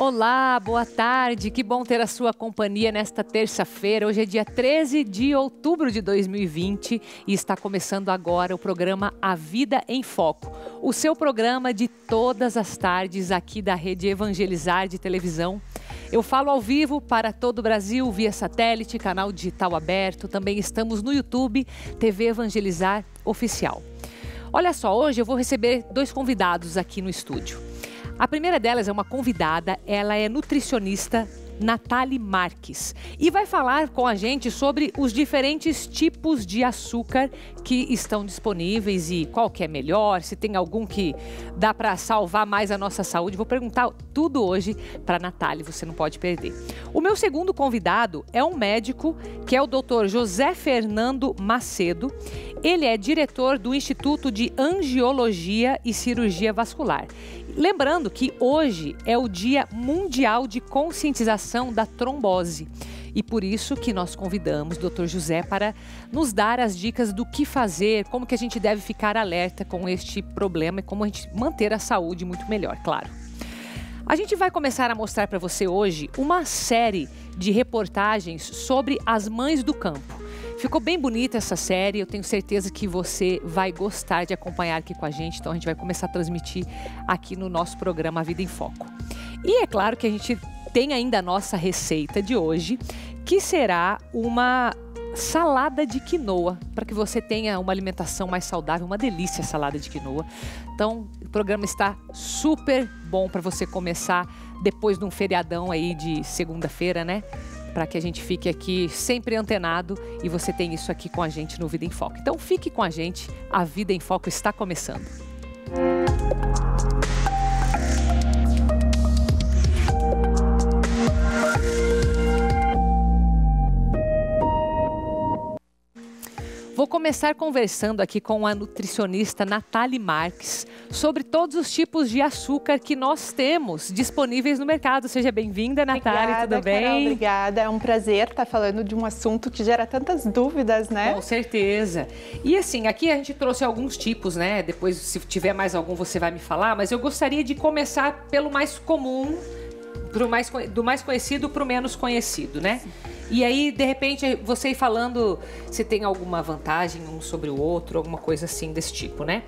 Olá, boa tarde, que bom ter a sua companhia nesta terça-feira. Hoje é dia 13 de outubro de 2020 e está começando agora o programa A Vida em Foco, o seu programa de todas as tardes aqui da Rede Evangelizar de televisão. Eu falo ao vivo para todo o Brasil via satélite, canal digital aberto, também estamos no YouTube, TV Evangelizar Oficial. Olha só, hoje eu vou receber dois convidados aqui no estúdio. A primeira delas é uma convidada, ela é nutricionista Nathalie Marques e vai falar com a gente sobre os diferentes tipos de açúcar que estão disponíveis e qual que é melhor, se tem algum que dá para salvar mais a nossa saúde. Vou perguntar tudo hoje para a Nathalie, você não pode perder. O meu segundo convidado é um médico que é o Dr. José Fernando Macedo. Ele é diretor do Instituto de Angiologia e Cirurgia Vascular. Lembrando que hoje é o Dia Mundial de Conscientização da Trombose. E por isso que nós convidamos o Dr. José para nos dar as dicas do que fazer, como que a gente deve ficar alerta com este problema e como a gente manter a saúde muito melhor, claro. A gente vai começar a mostrar para você hoje uma série de reportagens sobre as mães do campo. Ficou bem bonita essa série, eu tenho certeza que você vai gostar de acompanhar aqui com a gente, então a gente vai começar a transmitir aqui no nosso programa A Vida em Foco. E é claro que a gente tem ainda a nossa receita de hoje, que será uma salada de quinoa, para que você tenha uma alimentação mais saudável, uma delícia a salada de quinoa. Então, o programa está super bom para você começar depois de um feriadão aí de segunda-feira, né? Para que a gente fique aqui sempre antenado e você tem isso aqui com a gente no Vida em Foco. Então fique com a gente, a Vida em Foco está começando. Vou começar conversando aqui com a nutricionista Nathalie Marques sobre todos os tipos de açúcar que nós temos disponíveis no mercado. Seja bem-vinda, Nathalie, tudo bem? Carol, obrigada, é um prazer estar falando de um assunto que gera tantas dúvidas, né? Com certeza. E assim, aqui a gente trouxe alguns tipos, né? Depois, se tiver mais algum, você vai me falar, mas eu gostaria de começar pelo mais comum, do mais conhecido para o menos conhecido, né? E aí, de repente, você ir falando se tem alguma vantagem um sobre o outro, alguma coisa assim desse tipo, né?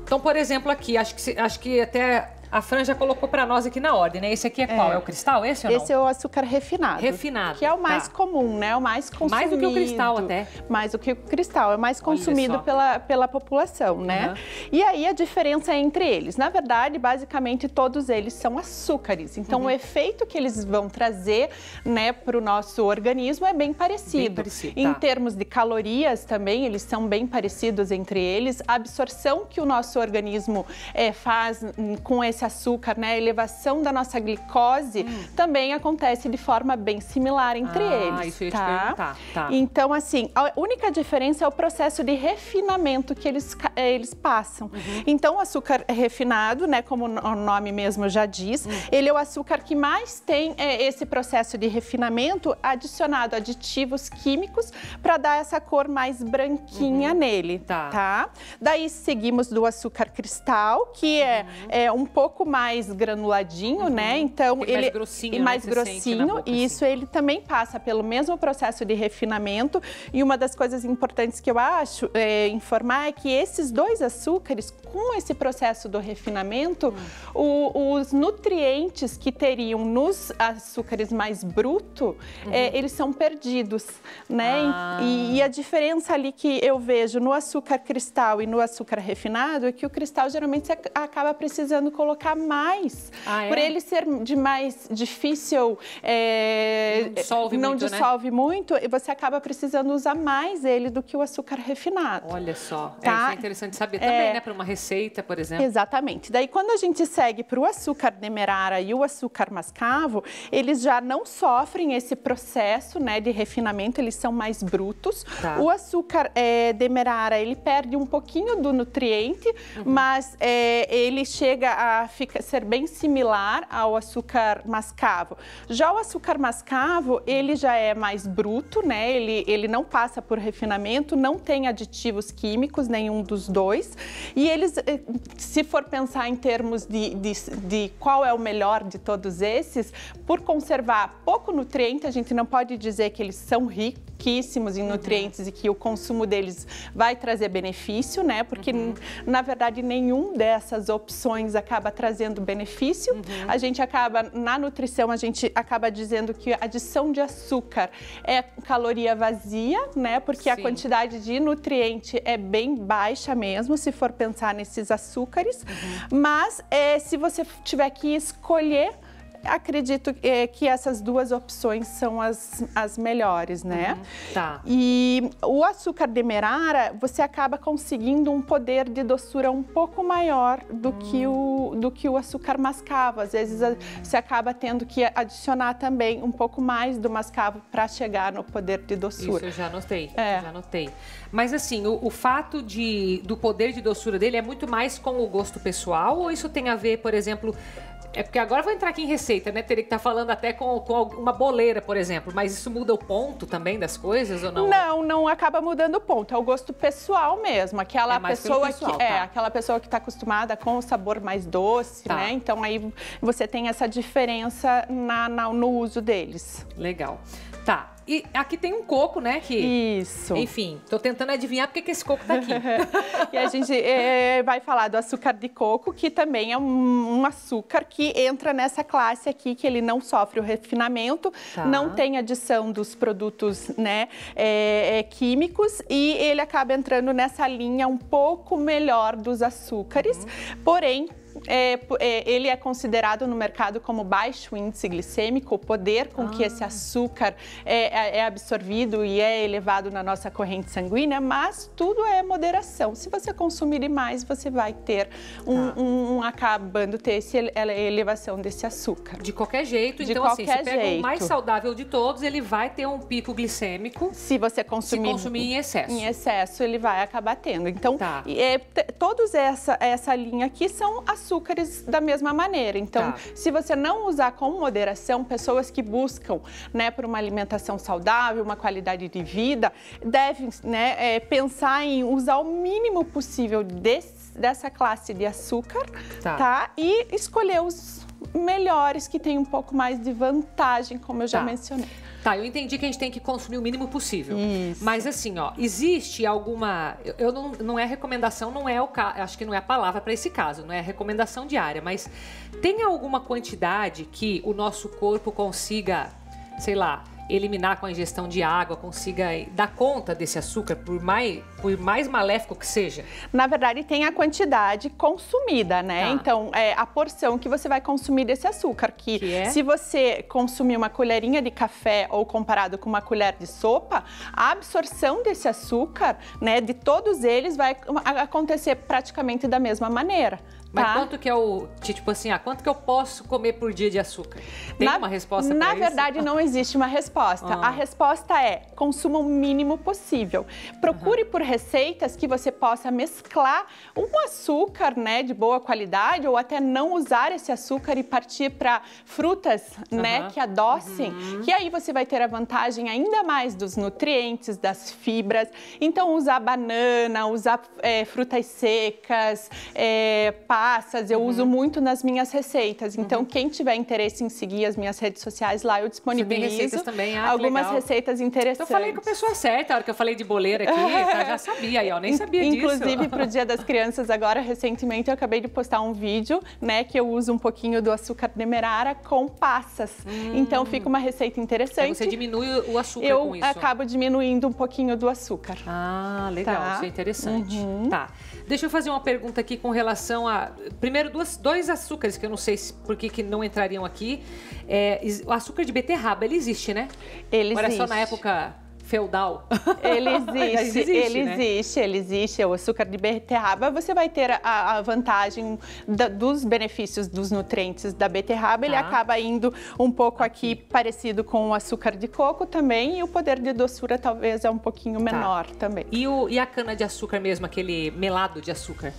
Então, por exemplo, aqui, acho que até a Fran já colocou para nós aqui na ordem, né? Esse aqui é qual? É o cristal, esse ou não? Esse é o açúcar refinado. Refinado. Que é o mais comum, né? O mais consumido. Mais do que o cristal até. Mais do que o cristal. É mais consumido pela população, né? E aí, a diferença é entre eles. Na verdade, basicamente, todos eles são açúcares. Então, o efeito que eles vão trazer, né, para o nosso organismo é bem parecido. Bem parecido, em termos de calorias também, eles são bem parecidos entre eles. A absorção que o nosso organismo faz com esse açúcar, né, a elevação da nossa glicose, também acontece de forma bem similar entre eles. Isso eu ia te perguntar. Tá. Então, assim, a única diferença é o processo de refinamento que eles passam. Então, o açúcar refinado, né, como o nome mesmo já diz, ele é o açúcar que mais tem esse processo de refinamento adicionado a aditivos químicos para dar essa cor mais branquinha nele, tá? Daí seguimos do açúcar cristal, que é um pouco mais granuladinho, né? Então ele mais grossinho, mais grossinho, e isso ele também passa pelo mesmo processo de refinamento. E uma das coisas importantes que eu acho informar é que esses dois açúcares, com esse processo do refinamento, os nutrientes que teriam nos açúcares mais brutos, eles são perdidos, né? E a diferença ali que eu vejo no açúcar cristal e no açúcar refinado é que o cristal geralmente você acaba precisando colocar mais, por ele ser de mais difícil, não dissolve muito, e você acaba precisando usar mais ele do que o açúcar refinado. Olha só, isso é interessante saber também, né, para uma receita, por exemplo. Exatamente. Daí, quando a gente segue para o açúcar demerara e o açúcar mascavo, eles já não sofrem esse processo, né, de refinamento, eles são mais brutos. O açúcar demerara, ele perde um pouquinho do nutriente, mas ele chega a ser bem similar ao açúcar mascavo. Já o açúcar mascavo, ele já é mais bruto, né? Ele não passa por refinamento, não tem aditivos químicos, nenhum dos dois. E eles, se for pensar em termos de qual é o melhor de todos esses, por conservar pouco nutriente, a gente não pode dizer que eles são riquíssimos em nutrientes e que o consumo deles vai trazer benefício, né? Porque, na verdade, nenhum dessas opções acaba trazendo benefício. A gente acaba, na nutrição, a gente acaba dizendo que a adição de açúcar é caloria vazia, né? Porque a quantidade de nutriente é bem baixa mesmo, se for pensar nesses açúcares. Mas, se você tiver que escolher, acredito que essas duas opções são as melhores, né? Tá. E o açúcar demerara, você acaba conseguindo um poder de doçura um pouco maior do que o açúcar mascavo. Às vezes você acaba tendo que adicionar também um pouco mais do mascavo para chegar no poder de doçura. Isso eu já anotei, já anotei. Mas assim, o fato do poder de doçura dele é muito mais com o gosto pessoal ou isso tem a ver, por exemplo... É porque agora eu vou entrar aqui em receita, né? Teria que estar falando até com uma boleira, por exemplo. Mas isso muda o ponto também das coisas ou não? Não acaba mudando o ponto. É o gosto pessoal mesmo. Aquela pessoa que está acostumada com o sabor mais doce, né? Então aí você tem essa diferença no uso deles. Legal. Tá. E aqui tem um coco, né? Isso. Enfim, tô tentando adivinhar porque que esse coco tá aqui. E a gente vai falar do açúcar de coco, que também é um açúcar que entra nessa classe aqui, que ele não sofre o refinamento, não tem adição dos produtos, né, químicos, e ele acaba entrando nessa linha um pouco melhor dos açúcares, porém, ele é considerado no mercado como baixo índice glicêmico, o poder com que esse açúcar é absorvido e é elevado na nossa corrente sanguínea, mas tudo é moderação. Se você consumir demais, você vai ter acabando ter essa elevação desse açúcar. De qualquer jeito, então assim, se pega o mais saudável de todos, ele vai ter um pico glicêmico. Se você consumir em excesso. Em excesso, ele vai acabar tendo. Então, todos essa linha aqui são açúcares da mesma maneira. Então, se você não usar com moderação, pessoas que buscam, né, por uma alimentação saudável, uma qualidade de vida, devem, né, pensar em usar o mínimo possível dessa classe de açúcar, e escolher os melhores que têm um pouco mais de vantagem, como eu já mencionei. Tá, eu entendi que a gente tem que consumir o mínimo possível. Isso. Mas assim, ó, existe alguma... não é recomendação, acho que não é a palavra para esse caso, não é recomendação diária, mas tem alguma quantidade que o nosso corpo consiga, sei lá, eliminar com a ingestão de água, consiga dar conta desse açúcar, por mais maléfico que seja? Na verdade, tem a quantidade consumida, né? Então, a porção que você vai consumir desse açúcar, que se você consumir uma colherinha de café ou comparado com uma colher de sopa, a absorção desse açúcar, né, de todos eles vai acontecer praticamente da mesma maneira. Mas quanto que é tipo assim, quanto que eu posso comer por dia de açúcar? Tem uma resposta para isso? Na verdade, não existe uma resposta. A resposta é, consuma o mínimo possível. Procure por receitas que você possa mesclar um açúcar, né, de boa qualidade, ou até não usar esse açúcar e partir para frutas, né, que adocem, que aí você vai ter a vantagem ainda mais dos nutrientes, das fibras. Então, usar banana, usar frutas secas, passas, eu uso muito nas minhas receitas. Então, quem tiver interesse em seguir as minhas redes sociais, lá eu disponibilizo receitas também? algumas receitas interessantes. Então, eu falei com a pessoa certa, a hora que eu falei de boleira aqui, já sabia, eu nem sabia disso. Inclusive, para o Dia das Crianças, agora, recentemente, eu acabei de postar um vídeo, né, que eu uso um pouquinho do açúcar demerara com passas. Então, fica uma receita interessante. Aí você diminui o açúcar com isso? Eu acabo diminuindo um pouquinho do açúcar. Ah, legal, isso é interessante. Tá. Deixa eu fazer uma pergunta aqui com relação a... Primeiro, dois açúcares que eu não sei por que não entrariam aqui. O açúcar de beterraba, ele existe, né? Ele existe. Ou era só na época feudal? Ele existe, ele existe. O açúcar de beterraba, você vai ter a vantagem dos benefícios dos nutrientes da beterraba. Ele acaba indo um pouco aqui parecido com o açúcar de coco também, e o poder de doçura talvez é um pouquinho menor também. E a cana de açúcar mesmo, aquele melado de açúcar?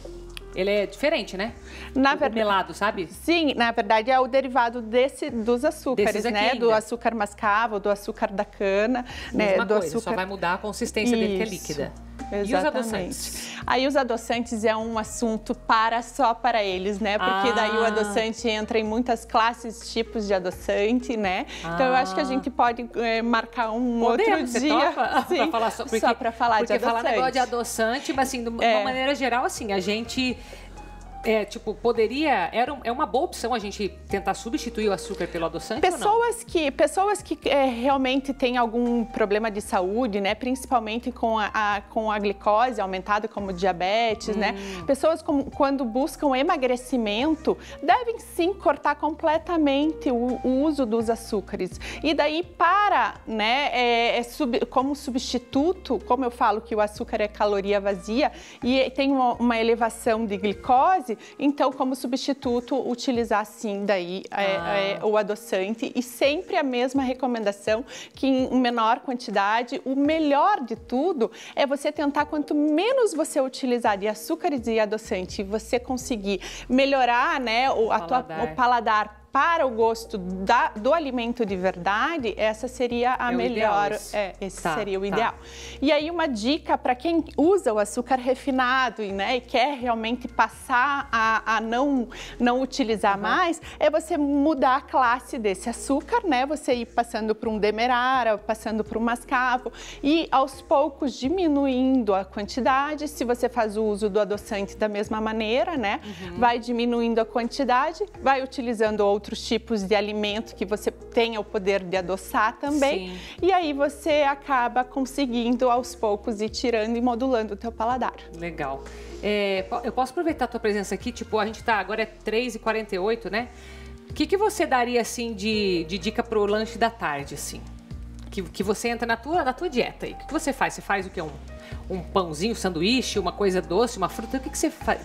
Ele é diferente, né? Na verdade, melado, sabe? Sim, na verdade é o derivado dos açúcares, né? Ainda. Do açúcar mascavo, do açúcar da cana, Mesma né? Do coisa, açúcar... só vai mudar a consistência dele, que é líquida. Exatamente. E os adoçantes? Aí os adoçantes é um assunto só para eles, né? Porque daí o adoçante entra em muitas classes, tipos de adoçante, né? Então eu acho que a gente pode marcar outro dia. Sim, só para falar de adoçante. Porque falar negócio de adoçante, mas assim, de uma maneira geral, assim, a gente... é uma boa opção a gente tentar substituir o açúcar pelo adoçante Pessoas que realmente têm algum problema de saúde, né? Principalmente com a glicose aumentada, como diabetes, né? Pessoas quando buscam emagrecimento, devem sim cortar completamente o uso dos açúcares. E daí como substituto, como eu falo que o açúcar é caloria vazia e tem uma elevação de glicose, então, como substituto, utilizar sim daí o adoçante e sempre a mesma recomendação que em menor quantidade. O melhor de tudo é você tentar, quanto menos você utilizar de açúcares e adoçante, você conseguir melhorar, né, o paladar para o gosto do alimento de verdade, essa seria a melhor. Esse seria o ideal. E aí uma dica para quem usa o açúcar refinado e quer realmente passar a não utilizar mais, é você mudar a classe desse açúcar, né? Você ir passando por um demerara, passando por um mascavo e aos poucos diminuindo a quantidade. Se você faz o uso do adoçante da mesma maneira, né? Vai diminuindo a quantidade, vai utilizando outros tipos de alimento que você tenha o poder de adoçar também. Sim. E aí você acaba conseguindo aos poucos ir tirando e modulando o teu paladar. Legal. Eu posso aproveitar a tua presença aqui? Tipo, a gente agora é 3h48, né? O que você daria, assim, de dica pro lanche da tarde, assim? Que você entra na tua dieta aí. O que você faz? Você faz o quê? Um pãozinho, sanduíche, uma coisa doce, uma fruta? O que você faz?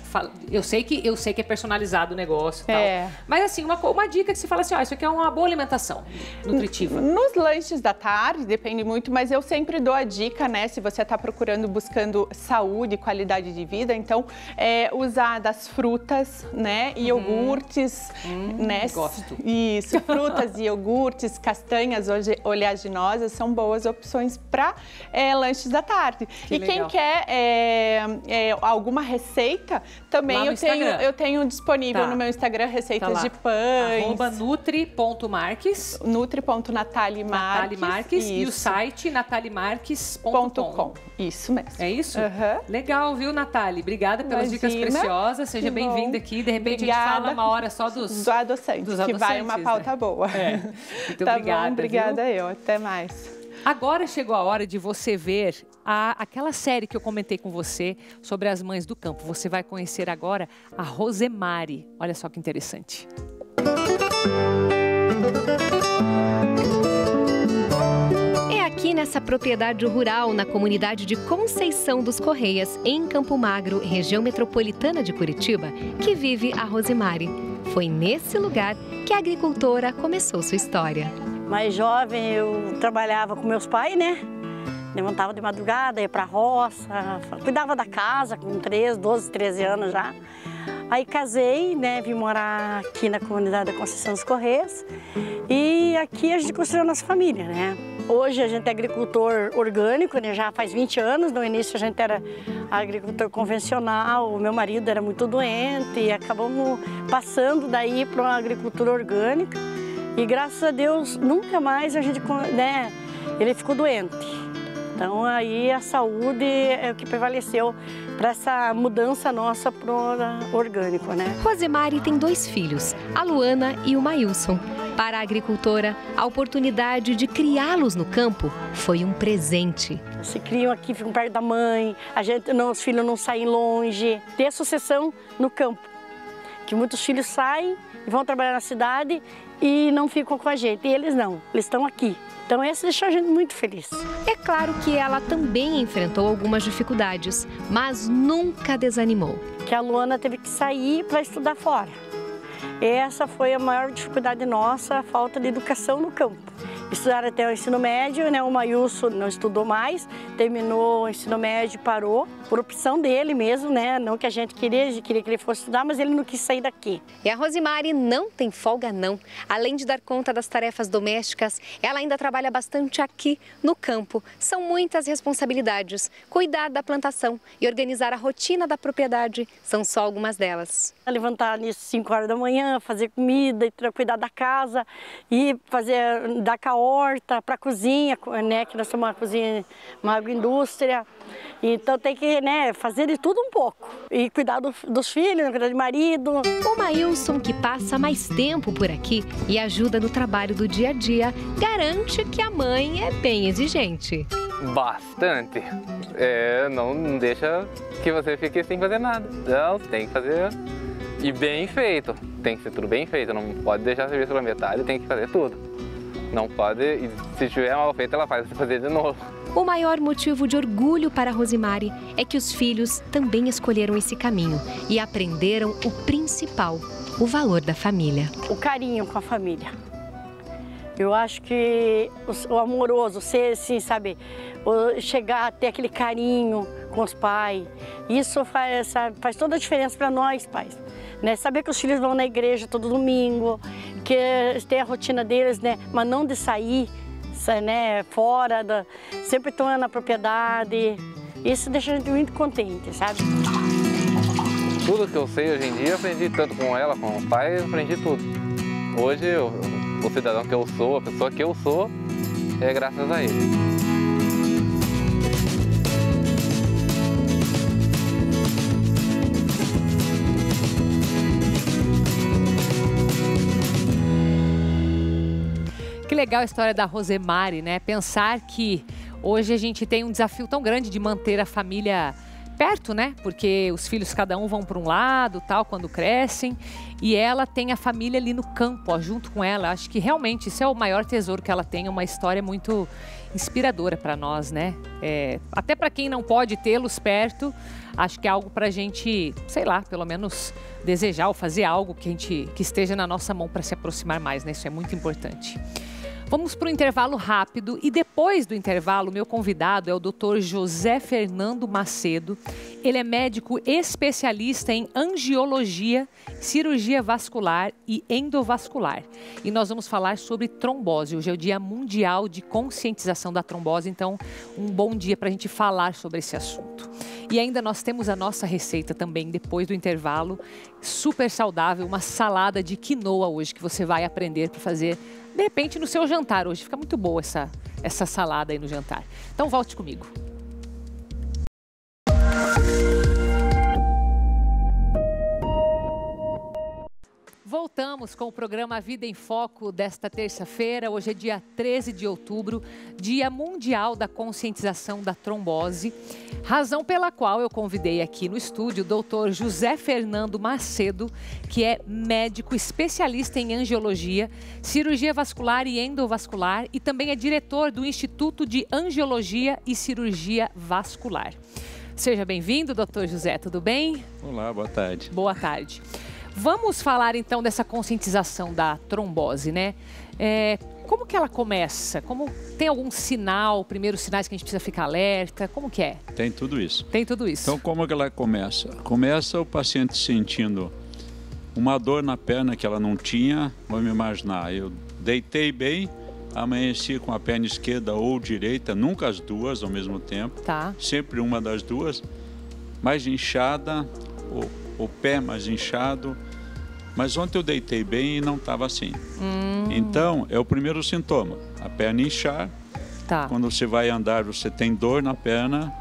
Eu sei que é personalizado o negócio e tal. Mas assim, uma dica que você fala assim, isso aqui é uma boa alimentação nutritiva. Nos lanches da tarde, depende muito, mas eu sempre dou a dica, né? Se você está buscando saúde, qualidade de vida, então usar das frutas, né? Iogurtes, né? Gosto. Isso, frutas, iogurtes, castanhas oleaginosas são boas opções para lanches da tarde. E quem quer alguma receita, também eu tenho disponível no meu Instagram receitas de pães. @nutri.marques. Nutri.natalimarques. E o site natalimarques.com. Isso mesmo. É isso? Legal, viu, Natália? Obrigada pelas dicas preciosas. Seja bem-vinda aqui. De repente a gente fala uma hora só do adoçante, que vai uma pauta boa. Muito obrigada. Obrigada viu? eu. Até mais. Agora chegou a hora de você ver aquela série que eu comentei com você sobre as mães do campo. Você vai conhecer agora a Rosemary. Olha só que interessante. É aqui nessa propriedade rural, na comunidade de Conceição dos Correias, em Campo Magro, região metropolitana de Curitiba, que vive a Rosemary. Foi nesse lugar que a agricultora começou sua história. Mais jovem, eu trabalhava com meus pais, né? Levantava de madrugada, ia pra roça, cuidava da casa com 12, 13 anos já. Aí casei, né? Vim morar aqui na comunidade da Conceição dos Correias e aqui a gente construiu a nossa família, né? Hoje a gente é agricultor orgânico, né? Já faz 20 anos. No início a gente era agricultor convencional, o meu marido era muito doente e acabamos passando daí para uma agricultura orgânica. E graças a Deus, nunca mais a gente, né, ele ficou doente. Então aí a saúde é o que prevaleceu para essa mudança nossa para o orgânico, né? Rosemary tem 2 filhos, a Luana e o Mailson. Para a agricultora, a oportunidade de criá-los no campo foi um presente. Se criam aqui, ficam perto da mãe, os filhos não saem longe. Ter sucessão no campo, que muitos filhos saem e vão trabalhar na cidade e não ficam com a gente. E eles não, eles estão aqui. Então isso deixou a gente muito feliz. É claro que ela também enfrentou algumas dificuldades, mas nunca desanimou. Que a Luana teve que sair para estudar fora. Essa foi a maior dificuldade nossa, a falta de educação no campo. estudaram até o ensino médio, né? O Maílson não estudou mais, terminou o ensino médio e parou, por opção dele mesmo, né? Não que a gente queria que ele fosse estudar, mas ele não quis sair daqui. E a Rosimari não tem folga não. Além de dar conta das tarefas domésticas, ela ainda trabalha bastante aqui no campo. São muitas responsabilidades. Cuidar da plantação e organizar a rotina da propriedade são só algumas delas. Levantar nisso 5 horas da manhã, fazer comida, cuidar da casa e dar com a horta para a cozinha, né? Que nós somos uma cozinha, uma agroindústria. Então tem que, né, fazer de tudo um pouco. E cuidar dos filhos, cuidar do marido. O Maílson, que passa mais tempo por aqui e ajuda no trabalho do dia a dia, garante que a mãe é bem exigente. Bastante. Não deixa que você fique sem fazer nada. Não, tem que fazer e bem feito. Tem que ser tudo bem feito, não pode deixar serviço pela metade, tem que fazer tudo. Não pode, e se tiver mal feito, ela faz fazer de novo. O maior motivo de orgulho para a Rosimari é que os filhos também escolheram esse caminho e aprenderam o principal, o valor da família. O carinho com a família. Eu acho que o amoroso, ser assim, sabe, chegar a ter aquele carinho com os pais, isso faz toda a diferença para nós, pais. Né? Saber que os filhos vão na igreja todo domingo, que tem a rotina deles, né? Mas não de sair, né? Fora, sempre estão na propriedade. Isso deixa a gente muito contente, sabe? Tudo que eu sei hoje em dia, eu aprendi tanto com ela, com o pai, eu aprendi tudo. Hoje, o cidadão que eu sou, a pessoa que eu sou, é graças a ele. Que legal a história da Rosimari, né? Pensar que hoje a gente tem um desafio tão grande de manter a família perto, né? Porque os filhos cada um vão para um lado, tal, quando crescem, e ela tem a família ali no campo, ó, junto com ela. Acho que realmente isso é o maior tesouro que ela tem, uma história muito inspiradora para nós, né? Até para quem não pode tê-los perto, acho que é algo para a gente, sei lá, pelo menos desejar ou fazer algo que esteja na nossa mão para se aproximar mais, né? Isso é muito importante. Vamos para o intervalo rápido e depois do intervalo, meu convidado é o Dr. José Fernando Macedo. Ele é médico especialista em angiologia, cirurgia vascular e endovascular. E nós vamos falar sobre trombose. Hoje é o Dia Mundial de Conscientização da Trombose, então um bom dia para a gente falar sobre esse assunto. E ainda nós temos a nossa receita também depois do intervalo, super saudável, uma salada de quinoa hoje que você vai aprender para fazer de repente no seu jantar hoje. Fica muito boa essa salada aí no jantar. Então volte comigo. Voltamos com o programa Vida em Foco desta terça-feira. Hoje é dia 13 de outubro, Dia Mundial da Conscientização da Trombose. Razão pela qual eu convidei aqui no estúdio o Dr. José Fernando Macedo, que é médico especialista em angiologia, cirurgia vascular e endovascular e também é diretor do Instituto de Angiologia e Cirurgia Vascular. Seja bem-vindo, Dr. José, tudo bem? Olá, boa tarde. Boa tarde. Vamos falar então dessa conscientização da trombose, né? Como que ela começa? Tem algum sinal, primeiros sinais que a gente precisa ficar alerta? Como que é? Tem tudo isso. Tem tudo isso. Então como que ela começa? Começa o paciente sentindo uma dor na perna que ela não tinha. Vamos imaginar, eu deitei bem, amanheci com a perna esquerda ou direita, nunca as duas ao mesmo tempo. Tá. Sempre uma das duas, mais inchada, o pé mais inchado, mas ontem eu deitei bem e não estava assim. Então, é o primeiro sintoma, a perna inchar. Tá. Quando você vai andar, você tem dor na perna,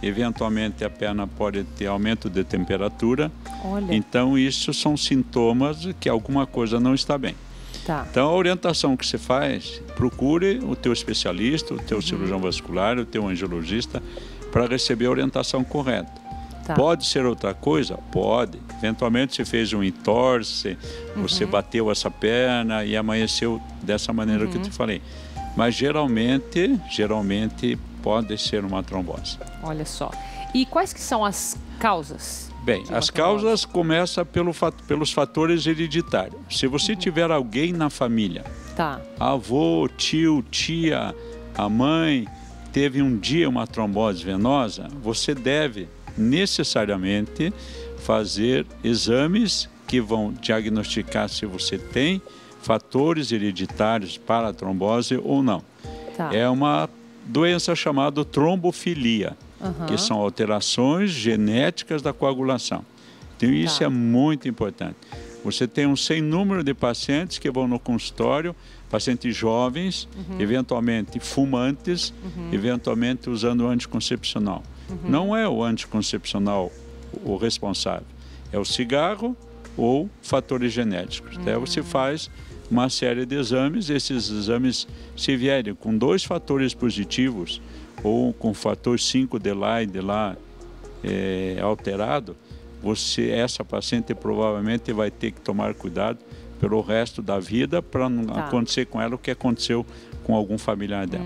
eventualmente a perna pode ter aumento de temperatura. Olha. Então, isso são sintomas de que alguma coisa não está bem. Tá. Então, a orientação que você faz, procure o teu especialista, o teu cirurgião vascular, o teu angiologista, para receber a orientação correta. Tá. Pode ser outra coisa? Pode. Eventualmente você fez um entorse, você bateu essa perna e amanheceu dessa maneira que eu te falei. Mas geralmente pode ser uma trombose. Olha só. E quais que são as causas? Bem, as causas começam pelos fatores hereditários. Se você tiver alguém na família Tá. Avô, tio, tia, a mãe teve um dia uma trombose venosa, você deve necessariamente fazer exames que vão diagnosticar se você tem fatores hereditários para a trombose ou não. Tá. É uma doença chamada trombofilia, que são alterações genéticas da coagulação. Então isso é muito importante. Você tem um sem número de pacientes que vão no consultório, pacientes jovens, eventualmente fumantes, eventualmente usando anticoncepcional. Não é o anticoncepcional o responsável, é o cigarro ou fatores genéticos. Então você faz uma série de exames, esses exames, se vierem com 2 fatores positivos ou com o fator 5 de lá alterado, essa paciente provavelmente vai ter que tomar cuidado pelo resto da vida para não acontecer com ela o que aconteceu com algum familiar dela.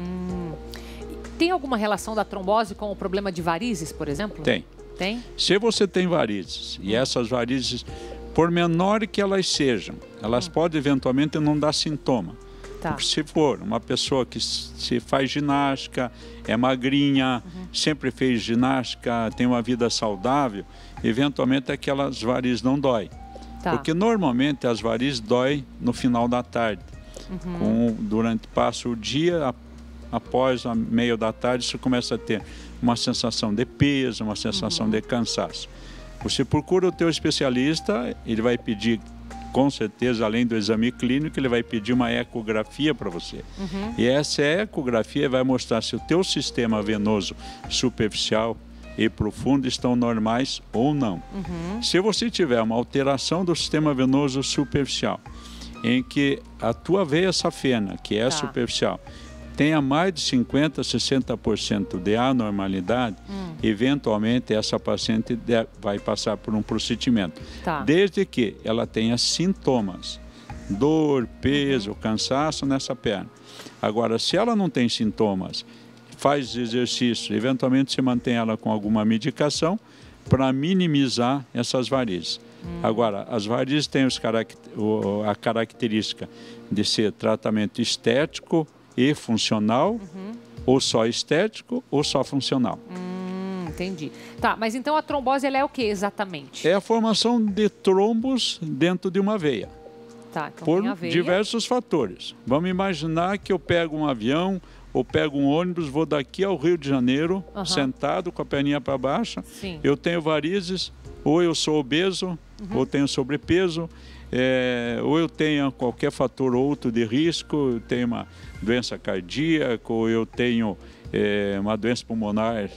Tem alguma relação da trombose com o problema de varizes, por exemplo? Tem. Tem? Se você tem varizes, e essas varizes, por menor que elas sejam, elas podem eventualmente não dar sintoma. Tá. Se for uma pessoa que se faz ginástica, é magrinha, sempre fez ginástica, tem uma vida saudável, eventualmente aquelas varizes não dói. Tá. Porque normalmente as varizes dói no final da tarde. Passa o dia, após a meio da tarde, você começa a ter uma sensação de peso, uma sensação de cansaço. Você procura o teu especialista, ele vai pedir, com certeza, além do exame clínico, ele vai pedir uma ecografia para você. E essa ecografia vai mostrar se o teu sistema venoso superficial e profundo estão normais ou não. Se você tiver uma alteração do sistema venoso superficial, em que a tua veia safena, que é superficial, tenha mais de 50%, 60% de anormalidade, eventualmente essa paciente vai passar por um procedimento. Desde que ela tenha sintomas, dor, peso, cansaço nessa perna. Agora, se ela não tem sintomas, faz exercício, eventualmente se mantém ela com alguma medicação para minimizar essas varizes. Agora, as varizes têm a característica de ser tratamento estético e funcional, ou só estético ou só funcional. Entendi. Tá, mas então a trombose ela é o que exatamente? É a formação de trombos dentro de uma veia. Tá, então por tem a veia. Diversos fatores. Vamos imaginar que eu pego um avião ou pego um ônibus, vou daqui ao Rio de Janeiro, sentado com a perninha para baixo. Eu tenho varizes, ou eu sou obeso, ou tenho sobrepeso, ou eu tenho qualquer fator outro de risco, eu tenho uma doença cardíaca, ou eu tenho uma doença pulmonar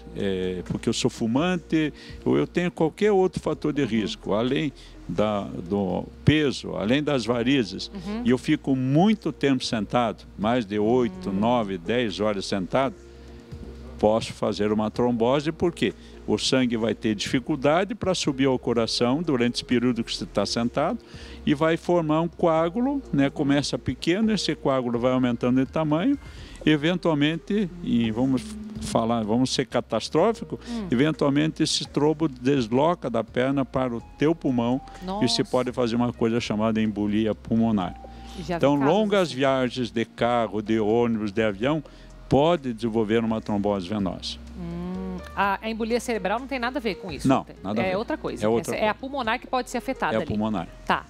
porque eu sou fumante, ou eu tenho qualquer outro fator de risco, além do peso, além das varizes, e eu fico muito tempo sentado, mais de 8, 9, 10 horas sentado, posso fazer uma trombose, porque o sangue vai ter dificuldade para subir ao coração durante esse período que você está sentado e vai formar um coágulo, né? Começa pequeno, esse coágulo vai aumentando de tamanho, eventualmente, e vamos ser catastrófico, eventualmente esse trombo desloca da perna para o teu pulmão. E se pode fazer uma coisa chamada embolia pulmonar. Então, longas viagens de carro, de ônibus, de avião, pode desenvolver uma trombose venosa. A embolia cerebral não tem nada a ver com isso? Não, nada a ver. É outra coisa. É a pulmonar que pode ser afetada ali. É a pulmonar. Tá.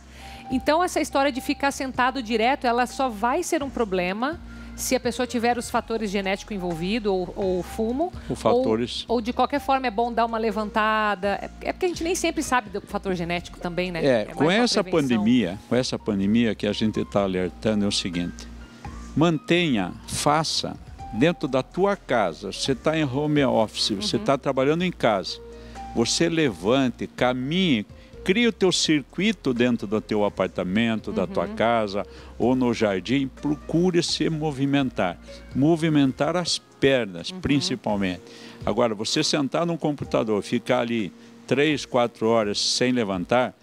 Então, essa história de ficar sentado direto, ela só vai ser um problema se a pessoa tiver os fatores genéticos envolvidos, ou fumo, ou de qualquer forma é bom dar uma levantada. É porque a gente nem sempre sabe do fator genético também, né? Com essa pandemia que a gente está alertando é o seguinte: faça dentro da tua casa. Você está em home office, você está trabalhando em casa, você levante, caminhe, cria o teu circuito dentro do teu apartamento, da tua casa ou no jardim. Procure se movimentar as pernas, principalmente. Agora, você sentar num computador, ficar ali 3, 4 horas sem levantar,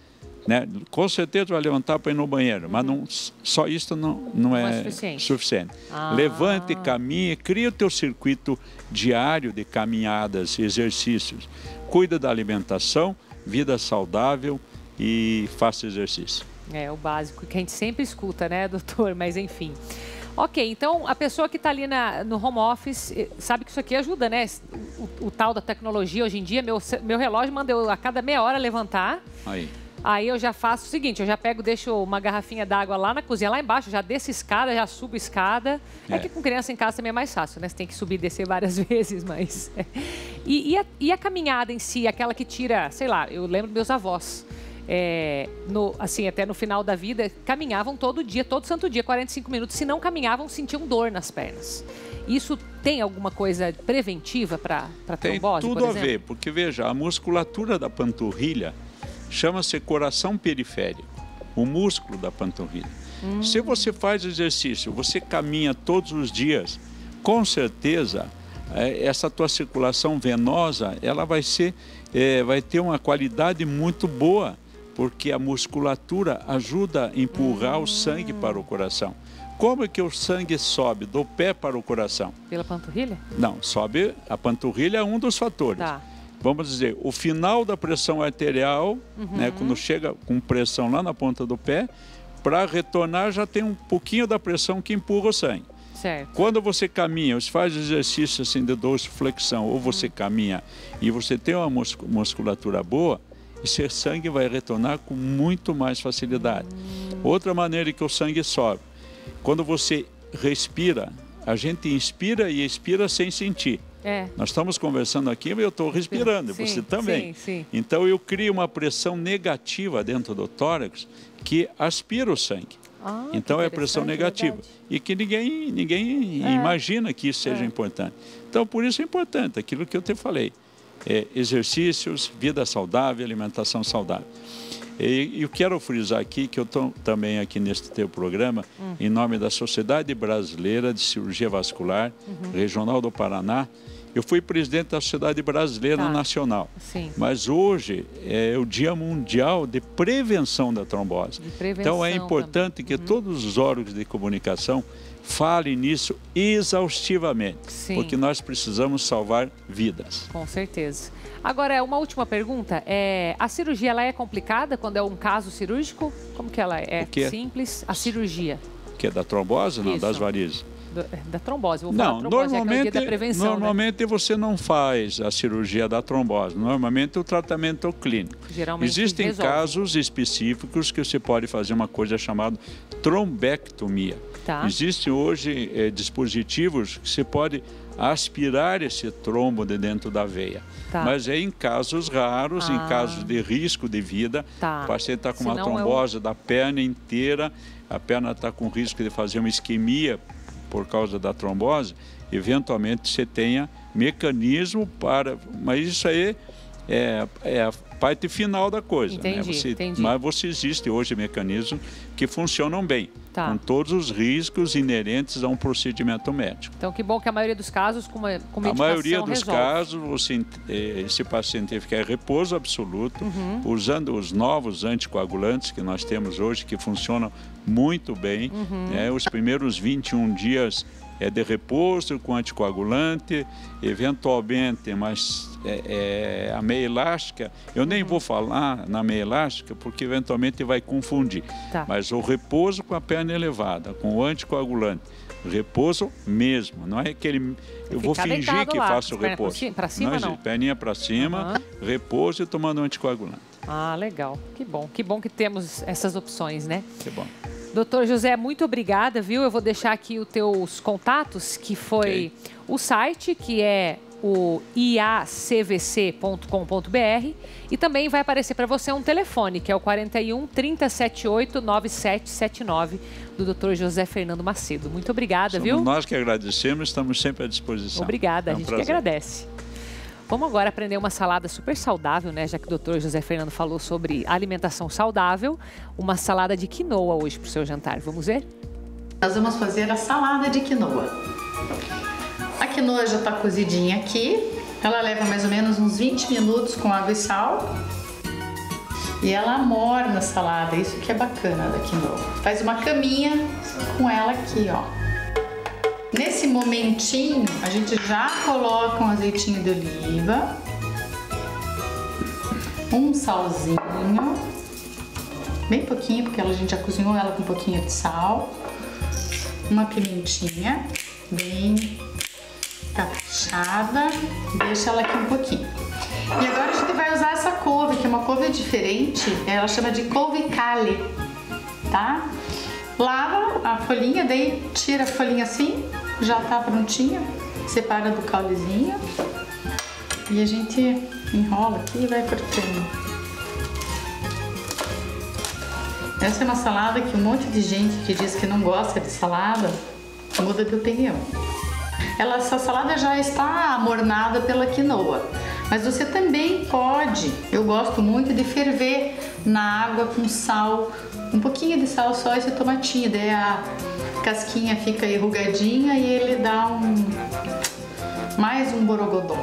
né? Com certeza vai levantar para ir no banheiro, mas só isso não é suficiente. Levante, caminhe, cria o teu circuito diário de caminhadas, exercícios. Cuida da alimentação, vida saudável e faça exercício. É o básico que a gente sempre escuta, né, doutor? Mas enfim. Ok, então a pessoa que está ali no home office sabe que isso aqui ajuda, né? O tal da tecnologia hoje em dia, meu relógio manda eu a cada meia hora levantar. Aí eu já faço o seguinte, eu já pego, deixo uma garrafinha d'água lá na cozinha, lá embaixo, já desço escada, já subo escada. É que com criança em casa também é mais fácil, né? Você tem que subir e descer várias vezes, mas... E a caminhada em si, aquela que tira, sei lá, eu lembro dos meus avós. Assim, até no final da vida, caminhavam todo dia, todo santo dia, 45 minutos. Se não caminhavam, sentiam dor nas pernas. Isso tem alguma coisa preventiva para trombose, tem tudo por exemplo? A ver, porque veja, a musculatura da panturrilha chama-se coração periférico, o músculo da panturrilha. Se você faz exercício, você caminha todos os dias, com certeza, essa tua circulação venosa, ela vai ter uma qualidade muito boa, porque a musculatura ajuda a empurrar o sangue para o coração. Como é que o sangue sobe do pé para o coração? Pela panturrilha? Não, sobe, a panturrilha é um dos fatores. Tá. Vamos dizer, o final da pressão arterial, né, quando chega com pressão lá na ponta do pé, para retornar já tem um pouquinho da pressão que empurra o sangue. Certo. Quando você caminha, você faz exercício assim de dorsiflexão, ou você caminha e você tem uma musculatura boa, esse sangue vai retornar com muito mais facilidade. Outra maneira que o sangue sobe, quando você respira, a gente inspira e expira sem sentir. Nós estamos conversando aqui, mas eu estou respirando, sim, você também. Sim. Então eu crio uma pressão negativa dentro do tórax que aspira o sangue. Então é pressão negativa. E que ninguém imagina que isso seja importante. Então por isso é importante aquilo que eu te falei. Exercícios, vida saudável, alimentação saudável. E eu quero frisar aqui que eu estou também aqui neste teu programa, em nome da Sociedade Brasileira de Cirurgia Vascular, Regional do Paraná. Eu fui presidente da Sociedade Brasileira Nacional. Sim. Mas hoje é o Dia Mundial de Prevenção da Trombose. Então é importante que todos os órgãos de comunicação falem nisso exaustivamente, porque nós precisamos salvar vidas. Com certeza. Agora, uma última pergunta. A cirurgia ela é complicada quando é um caso cirúrgico? Como que ela é? Simples? A cirurgia. Que é da trombose? Não, das varizes. Da trombose, vou falar trombose, é o dia da prevenção. Normalmente você não faz a cirurgia da trombose, normalmente o tratamento é o clínico. Geralmente existem casos específicos que você pode fazer uma coisa chamada trombectomia. Existem hoje dispositivos que você pode aspirar esse trombo de dentro da veia. Mas é em casos raros, em casos de risco de vida, o paciente está com uma trombose da perna inteira, a perna está com risco de fazer uma isquemia por causa da trombose, eventualmente você tenha mecanismo para... Mas isso aí é a parte final da coisa. Entendi. Mas existe hoje mecanismos que funcionam bem, com todos os riscos inerentes a um procedimento médico. Então, que bom que a maioria dos casos, com medicação, a maioria dos casos, esse paciente fica em repouso absoluto, usando os novos anticoagulantes que nós temos hoje, que funcionam muito bem. Os primeiros 21 dias é de repouso com anticoagulante, eventualmente, mas a meia elástica, eu nem vou falar na meia elástica, porque eventualmente vai confundir. Mas o repouso com a perna elevada, com o anticoagulante, repouso mesmo, não é aquele... Eu vou fingir que faço o repouso. Para cima, não? Perninha para cima, repouso e tomando anticoagulante. Legal. Que bom. Que bom que temos essas opções, né? Que bom. Doutor José, muito obrigada, viu? Eu vou deixar aqui os teus contatos, que foi o site, que é o iacvc.com.br, e também vai aparecer para você um telefone, que é o 41 378 9779, do Dr. José Fernando Macedo. Muito obrigada, viu? Nós que agradecemos, estamos sempre à disposição. Obrigada, a gente que agradece. Vamos agora aprender uma salada super saudável, né? Já que o Dr. José Fernando falou sobre alimentação saudável, uma salada de quinoa hoje para o seu jantar. Vamos ver? Nós vamos fazer a salada de quinoa. A quinoa já está cozidinha aqui. Ela leva mais ou menos uns 20 minutos com água e sal. E ela amorna a salada, isso que é bacana da quinoa. Faz uma caminha com ela aqui, ó. Nesse momentinho, a gente já coloca um azeitinho de oliva, um salzinho bem pouquinho, porque a gente já cozinhou ela com um pouquinho de sal. Uma pimentinha bem caprichada, deixa ela aqui um pouquinho. E agora a gente vai usar essa couve, que é uma couve diferente, ela chama de couve cale, tá? Lava a folhinha, daí tira a folhinha assim, já tá prontinha, separa do caulezinho e a gente enrola aqui e vai cortando. Essa é uma salada que um monte de gente que diz que não gosta de salada muda de opinião. Essa salada já está amornada pela quinoa, mas você também pode, eu gosto muito de ferver na água com sal, um pouquinho de sal só, esse tomatinho, daí a casquinha fica enrugadinha e ele dá mais um borogodó.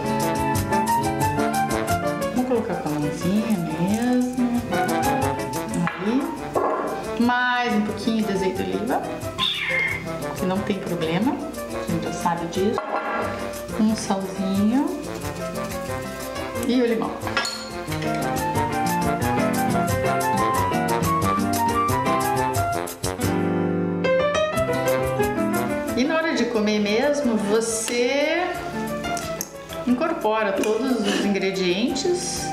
Vamos colocar com a mãozinha mesmo, aí, mais um pouquinho de azeite de oliva, que não tem problema, a gente já sabe disso, um salzinho e o limão. E na hora de comer mesmo, você incorpora todos os ingredientes.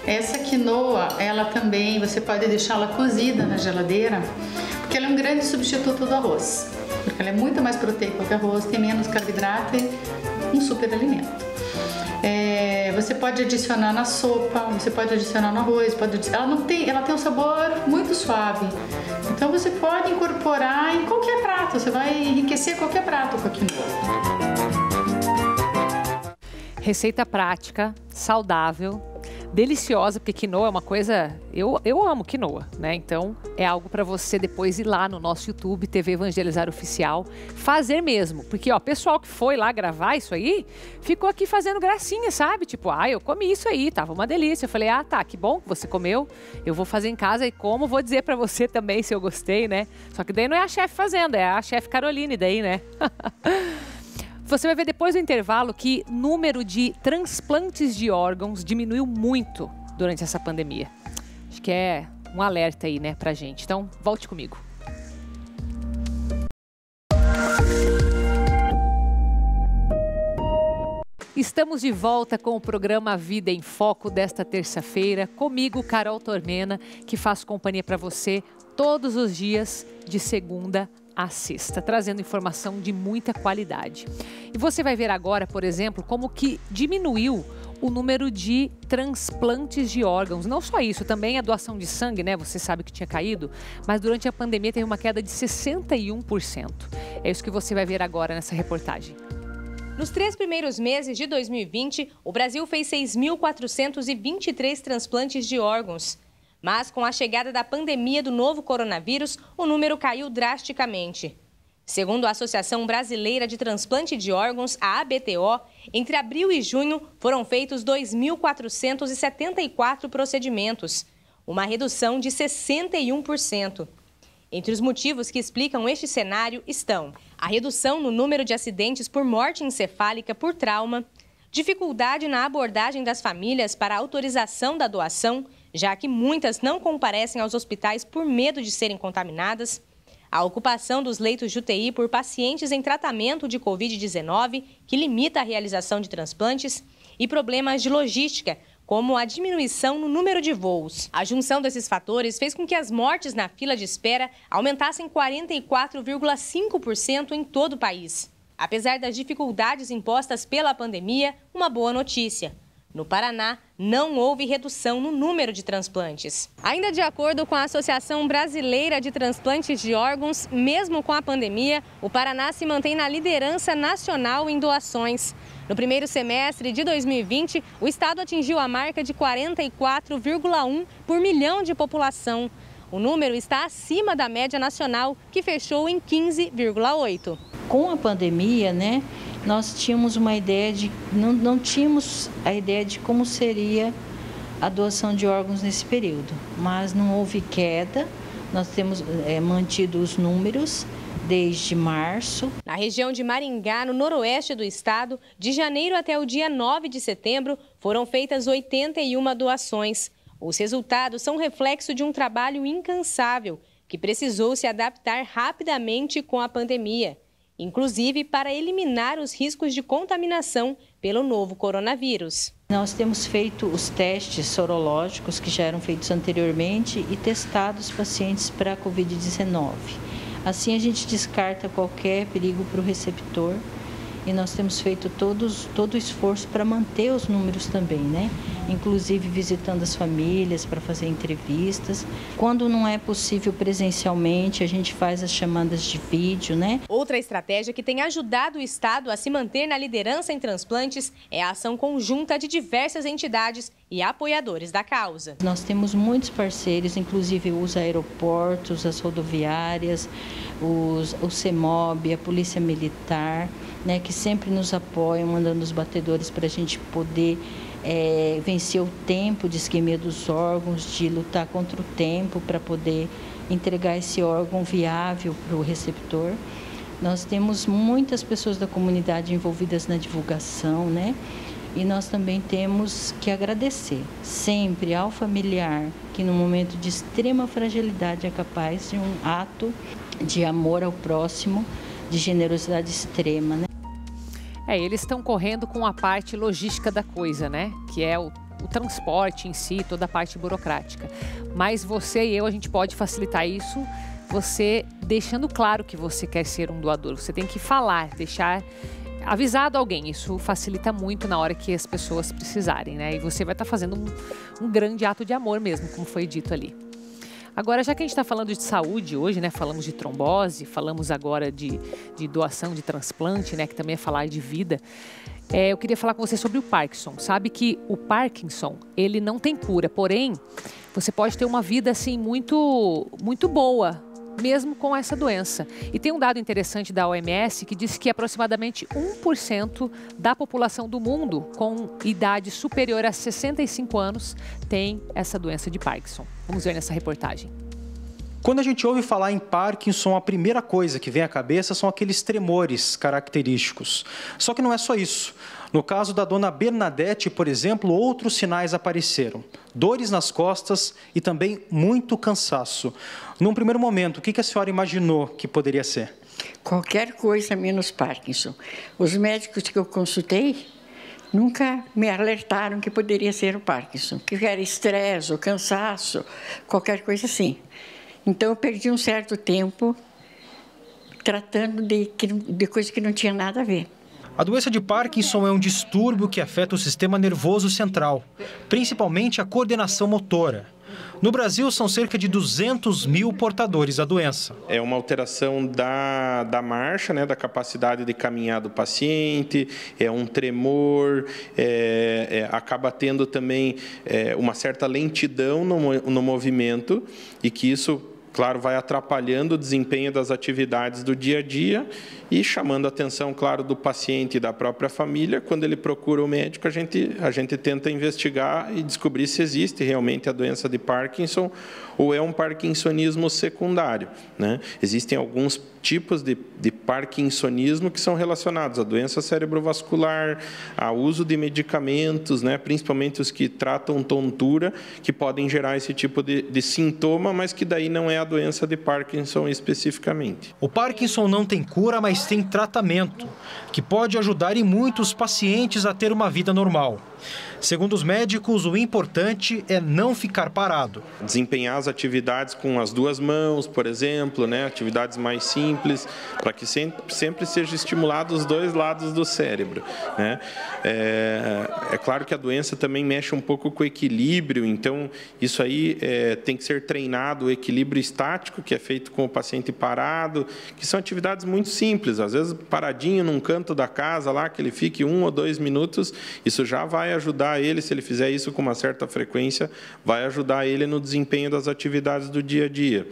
Essa quinoa, ela também, você pode deixá-la cozida na geladeira, porque ela é um grande substituto do arroz. Porque ela é muito mais proteica que o arroz, tem menos carboidrato e um super alimento. Você pode adicionar na sopa, você pode adicionar no arroz, ela tem um sabor muito suave. Então você pode incorporar em qualquer prato, você vai enriquecer qualquer prato com a quinoa. Receita prática, saudável, deliciosa, porque quinoa é uma coisa... Eu amo quinoa, né? Então, é algo para você depois ir lá no nosso YouTube, TV Evangelizar Oficial, fazer mesmo. Porque, ó, pessoal que foi lá gravar isso aí, ficou aqui fazendo gracinha, sabe? Tipo, eu comi isso aí, tava uma delícia. Eu falei, tá, que bom que você comeu. Eu vou fazer em casa e como, vou dizer para você também se eu gostei, né? Só que daí não é a chefe fazendo, é a chefe Caroline daí, né? Você vai ver depois do intervalo que o número de transplantes de órgãos diminuiu muito durante essa pandemia. Acho que é um alerta aí, né, pra gente. Então, volte comigo. Estamos de volta com o programa Vida em Foco desta terça-feira. Comigo, Carol Tormena, que faz companhia para você todos os dias de segunda a sexta, trazendo informação de muita qualidade. E você vai ver agora, por exemplo, como que diminuiu o número de transplantes de órgãos. Não só isso, também a doação de sangue, né? Você sabe que tinha caído, mas durante a pandemia teve uma queda de 61%. É isso que você vai ver agora nessa reportagem. Nos 3 primeiros meses de 2020, o Brasil fez 6.423 transplantes de órgãos. Mas com a chegada da pandemia do novo coronavírus, o número caiu drasticamente. Segundo a Associação Brasileira de Transplante de Órgãos, a ABTO, entre abril e junho foram feitos 2.474 procedimentos, uma redução de 61%. Entre os motivos que explicam este cenário estão a redução no número de acidentes por morte encefálica por trauma, dificuldade na abordagem das famílias para a autorização da doação, já que muitas não comparecem aos hospitais por medo de serem contaminadas, a ocupação dos leitos de UTI por pacientes em tratamento de Covid-19, que limita a realização de transplantes, e problemas de logística, como a diminuição no número de voos. A junção desses fatores fez com que as mortes na fila de espera aumentassem 44,5% em todo o país. Apesar das dificuldades impostas pela pandemia, uma boa notícia. No Paraná, não houve redução no número de transplantes. Ainda de acordo com a Associação Brasileira de Transplantes de Órgãos, mesmo com a pandemia, o Paraná se mantém na liderança nacional em doações. No primeiro semestre de 2020, o estado atingiu a marca de 44,1 por milhão de população. O número está acima da média nacional, que fechou em 15,8. Com a pandemia, nós tínhamos uma ideia de... Não tínhamos a ideia de como seria a doação de órgãos nesse período. Mas não houve queda, nós temos mantido os números desde março. Na região de Maringá, no noroeste do estado, de janeiro até o dia 9 de setembro, foram feitas 81 doações. Os resultados são reflexo de um trabalho incansável, que precisou se adaptar rapidamente com a pandemia, inclusive para eliminar os riscos de contaminação pelo novo coronavírus. Nós temos feito os testes sorológicos que já eram feitos anteriormente e testado os pacientes para a Covid-19. Assim a gente descarta qualquer perigo para o receptor e nós temos feito todo o esforço para manter os números também, né? Inclusive visitando as famílias para fazer entrevistas. Quando não é possível presencialmente, a gente faz as chamadas de vídeo, né? Outra estratégia que tem ajudado o Estado a se manter na liderança em transplantes é a ação conjunta de diversas entidades e apoiadores da causa. Nós temos muitos parceiros, inclusive os aeroportos, as rodoviárias, o CEMOB, a Polícia Militar, né, que sempre nos apoiam, mandando os batedores para a gente poder vencer o tempo de isquemia dos órgãos, de lutar contra o tempo para poder entregar esse órgão viável para o receptor. Nós temos muitas pessoas da comunidade envolvidas na divulgação, né? E nós também temos que agradecer sempre ao familiar que no momento de extrema fragilidade é capaz de um ato de amor ao próximo, de generosidade extrema, né? Eles estão correndo com a parte logística da coisa, né? Que é o transporte em si, toda a parte burocrática. Mas você e eu, a gente pode facilitar isso, você deixando claro que você quer ser um doador. Você tem que falar, deixar avisado alguém. Isso facilita muito na hora que as pessoas precisarem, né? E você vai estar fazendo um grande ato de amor mesmo, como foi dito ali. Agora, já que a gente está falando de saúde hoje, né? Falamos de trombose, falamos agora de doação de transplante, né? Que também é falar de vida. Eu queria falar com você sobre o Parkinson. Sabe que o Parkinson, ele não tem cura, porém, você pode ter uma vida, assim, muito boa, mesmo com essa doença. E tem um dado interessante da OMS que diz que aproximadamente 1% da população do mundo com idade superior a 65 anos tem essa doença de Parkinson. Vamos ver nessa reportagem. Quando a gente ouve falar em Parkinson, a primeira coisa que vem à cabeça são aqueles tremores característicos. Só que não é só isso. No caso da dona Bernadette, por exemplo, outros sinais apareceram. Dores nas costas e também muito cansaço. Num primeiro momento, o que a senhora imaginou que poderia ser? Qualquer coisa menos Parkinson. Os médicos que eu consultei nunca me alertaram que poderia ser o Parkinson, que era estresse ou cansaço, qualquer coisa assim. Então, eu perdi um certo tempo tratando de coisa que não tinha nada a ver. A doença de Parkinson é um distúrbio que afeta o sistema nervoso central, principalmente a coordenação motora. No Brasil, são cerca de 200 mil portadores da doença. É uma alteração da marcha, né, da capacidade de caminhar do paciente, é um tremor, acaba tendo também uma certa lentidão no movimento e que isso, claro, vai atrapalhando o desempenho das atividades do dia a dia e chamando a atenção, claro, do paciente e da própria família. Quando ele procura o médico, a gente tenta investigar e descobrir se existe realmente a doença de Parkinson ou é um parkinsonismo secundário, né? Existem alguns tipos de parkinsonismo que são relacionados à doença cerebrovascular, ao uso de medicamentos, né? Principalmente os que tratam tontura, que podem gerar esse tipo de sintoma, mas que daí não é a doença de Parkinson especificamente. O Parkinson não tem cura, mas tem tratamento, que pode ajudar e muitos pacientes a ter uma vida normal. Segundo os médicos, o importante é não ficar parado. Desempenhar as atividades com as duas mãos, por exemplo, né? Atividades mais simples, para que sempre seja estimulado os dois lados do cérebro, né? É claro que a doença também mexe um pouco com o equilíbrio, então isso aí tem que ser treinado, o equilíbrio estático, que é feito com o paciente parado, que são atividades muito simples, às vezes paradinho num canto da casa lá, que ele fique 1 ou 2 minutos, isso já vai ajudar ele, se ele fizer isso com uma certa frequência, vai ajudar ele no desempenho das atividades do dia a dia.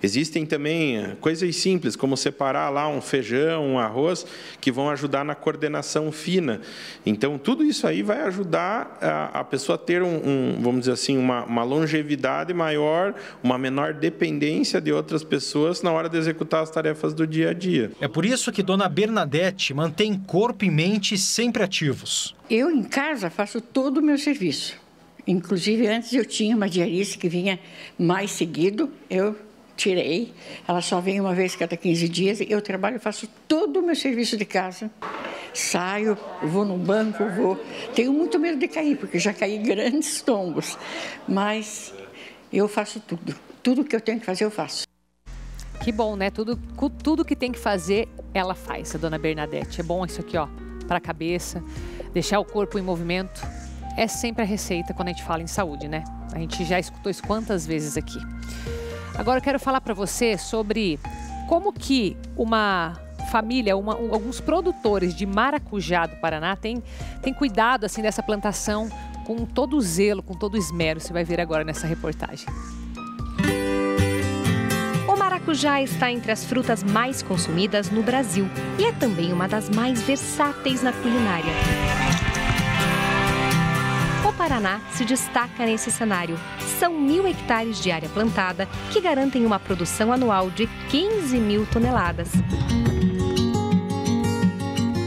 Existem também coisas simples, como separar lá um feijão, um arroz, que vão ajudar na coordenação fina. Então, tudo isso aí vai ajudar a pessoa a ter vamos dizer assim, uma longevidade maior, uma menor dependência de outras pessoas na hora de executar as tarefas do dia a dia. É por isso que dona Bernadette mantém corpo e mente sempre ativos. Eu, em casa, faço todo o meu serviço. Inclusive, antes eu tinha uma diarista que vinha mais seguido, eu tirei. Ela só vem uma vez cada 15 dias. Eu trabalho, faço todo o meu serviço de casa. Saio, vou no banco, Tenho muito medo de cair, porque já caí grandes tombos. Mas eu faço tudo. Tudo que eu tenho que fazer, eu faço. Que bom, né? Tudo que tem que fazer, ela faz, a dona Bernadette. É bom isso aqui, ó, para a cabeça, deixar o corpo em movimento. É sempre a receita quando a gente fala em saúde, né? A gente já escutou isso quantas vezes aqui. Agora eu quero falar para você sobre como que uma família, alguns produtores de maracujá do Paraná têm cuidado assim dessa plantação com todo o zelo, com todo o esmero. Você vai ver agora nessa reportagem. O maracujá está entre as frutas mais consumidas no Brasil e é também uma das mais versáteis na culinária. O Paraná se destaca nesse cenário. São 1.000 hectares de área plantada que garantem uma produção anual de 15.000 toneladas.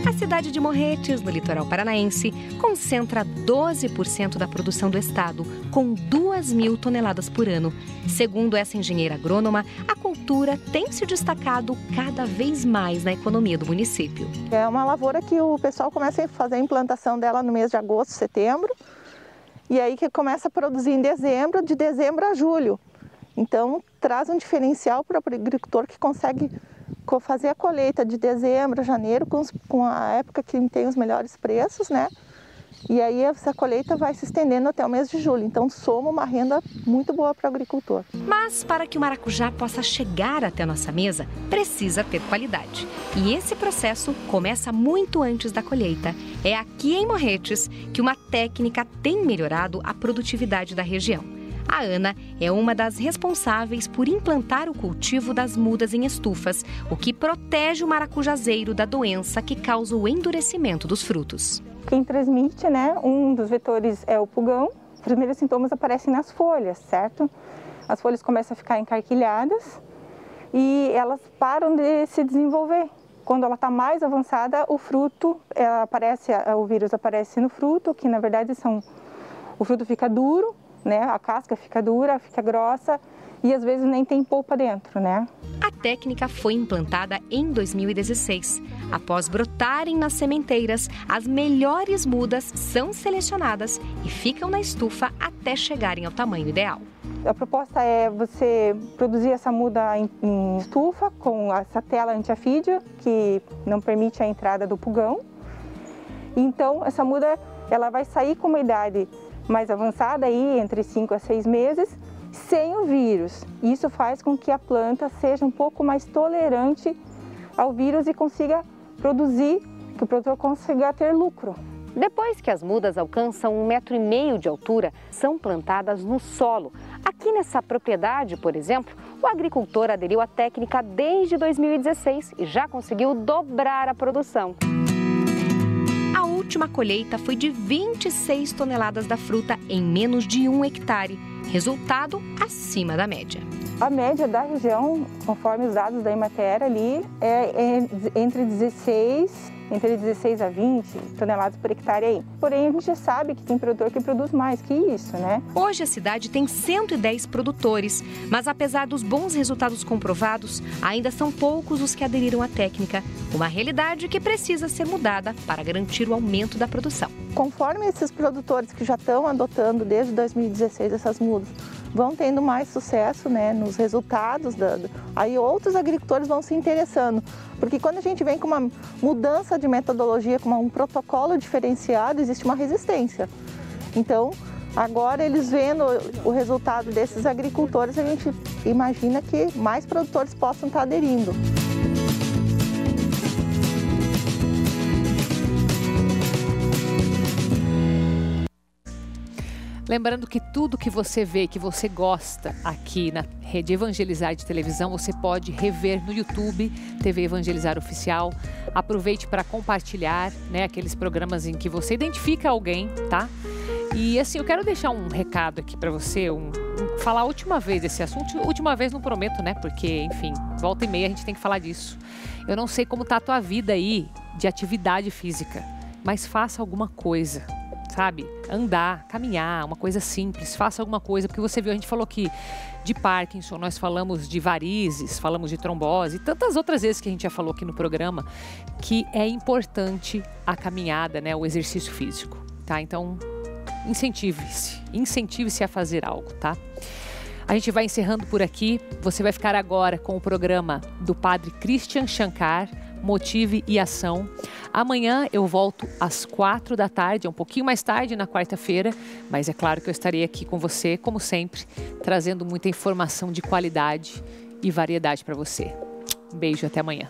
A cidade de Morretes, no litoral paranaense, concentra 12% da produção do estado, com 2.000 toneladas por ano. Segundo essa engenheira agrônoma, a cultura tem se destacado cada vez mais na economia do município. É uma lavoura que o pessoal começa a fazer a implantação dela no mês de agosto, setembro, e aí que começa a produzir em dezembro, de dezembro a julho. Então, traz um diferencial para o agricultor que consegue fazer a colheita de dezembro a janeiro, com a época que tem os melhores preços, né? E aí essa colheita vai se estendendo até o mês de julho. Então, soma uma renda muito boa para o agricultor. Mas para que o maracujá possa chegar até a nossa mesa, precisa ter qualidade. E esse processo começa muito antes da colheita. É aqui em Morretes que uma técnica tem melhorado a produtividade da região. A Ana é uma das responsáveis por implantar o cultivo das mudas em estufas, o que protege o maracujazeiro da doença que causa o endurecimento dos frutos. Quem transmite, né, um dos vetores é o pulgão. Os primeiros sintomas aparecem nas folhas, certo? As folhas começam a ficar encarquilhadas e elas param de se desenvolver. Quando ela está mais avançada, o fruto, o vírus aparece no fruto, que na verdade o fruto fica duro, né? A casca fica dura, fica grossa e às vezes nem tem polpa dentro, né? A técnica foi implantada em 2016. Após brotarem nas sementeiras, as melhores mudas são selecionadas e ficam na estufa até chegarem ao tamanho ideal. A proposta é você produzir essa muda em estufa com essa tela anti-afídio, que não permite a entrada do pulgão. Então, essa muda ela vai sair com uma idade mais avançada, aí, entre 5 a 6 meses, sem o vírus. Isso faz com que a planta seja um pouco mais tolerante ao vírus e consiga produzir, que o produtor consiga ter lucro. Depois que as mudas alcançam 1,5 metro de altura, são plantadas no solo. Aqui nessa propriedade, por exemplo, o agricultor aderiu à técnica desde 2016 e já conseguiu dobrar a produção. A última colheita foi de 26 toneladas da fruta em menos de 1 hectare. Resultado acima da média. A média da região, conforme os dados da Emater ali, é entre 16 a 20 toneladas por hectare aí. Porém, a gente já sabe que tem produtor que produz mais que isso, né? Hoje a cidade tem 110 produtores, mas apesar dos bons resultados comprovados, ainda são poucos os que aderiram à técnica. Uma realidade que precisa ser mudada para garantir o aumento da produção. Conforme esses produtores que já estão adotando desde 2016 essas mudas vão tendo mais sucesso, né, nos resultados, aí outros agricultores vão se interessando. Porque quando a gente vem com uma mudança de metodologia, com um protocolo diferenciado, existe uma resistência. Então, agora eles vendo o resultado desses agricultores, a gente imagina que mais produtores possam estar aderindo. Lembrando que tudo que você vê, que você gosta aqui na Rede Evangelizar de televisão, você pode rever no YouTube, TV Evangelizar Oficial. Aproveite para compartilhar, né, aqueles programas em que você identifica alguém, tá? E assim, eu quero deixar um recado aqui para você, falar a última vez desse assunto. Última vez não prometo, né? Porque, enfim, volta e meia a gente tem que falar disso. Eu não sei como tá a tua vida aí de atividade física, mas faça alguma coisa. sabe? Andar, caminhar, uma coisa simples, faça alguma coisa, porque você viu, a gente falou que de Parkinson, nós falamos de varizes, falamos de trombose, tantas outras vezes que a gente já falou aqui no programa, que é importante a caminhada, né? O exercício físico, tá? Então, incentive-se a fazer algo, tá? A gente vai encerrando por aqui. Você vai ficar agora com o programa do Padre Christian Shankar, Motive e Ação. Amanhã eu volto às 4 da tarde, é um pouquinho mais tarde na quarta-feira, mas é claro que eu estarei aqui com você, como sempre, trazendo muita informação de qualidade e variedade para você. Um beijo, até amanhã.